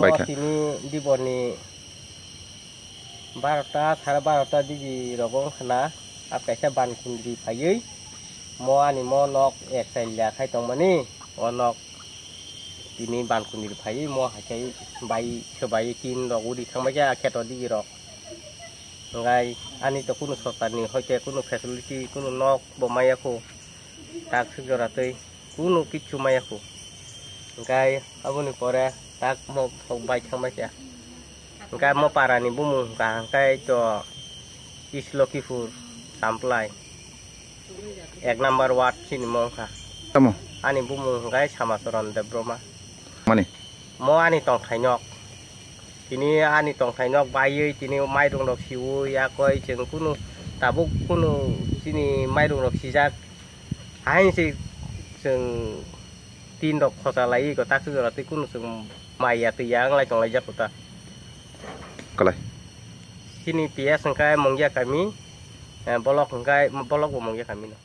Baiklah. Sini di boni 12টা সাড়ে 12টা দিজি রকম খানা আকাইসা বানকুন্দ্রি ফাইयै mo ani mo nok ek sailya khai tongmani onok tini bankundri phai mo hakai bai sebai tin rok udi khangbai ja kheto di rok ngai ani to kuno sorkarni hoite kuno facility kuno nok bo mayako tak sejoratei kuno kichu mayako ngai abuni pore tak mo bai khangbai ja ngai mo parani bumu ngai to Islokipur samplai 1 number ward sini mongka. Kamu? Ani bumu ngai sama soron de broma. Mani? Mo ani tong thainok. Tini ani tong thainok bayi tini mai dong dok siwu ya koi jeng kuno tabuk kuno sini mai dong dok sijak. Hain si jeng tin dok khosa lai ko tak su rati kuno sung mai ya tu yang lai tong lai jak kota. Kalai. Sini pia sengkai mongja kami bolok sengkai bolok mongja kami no.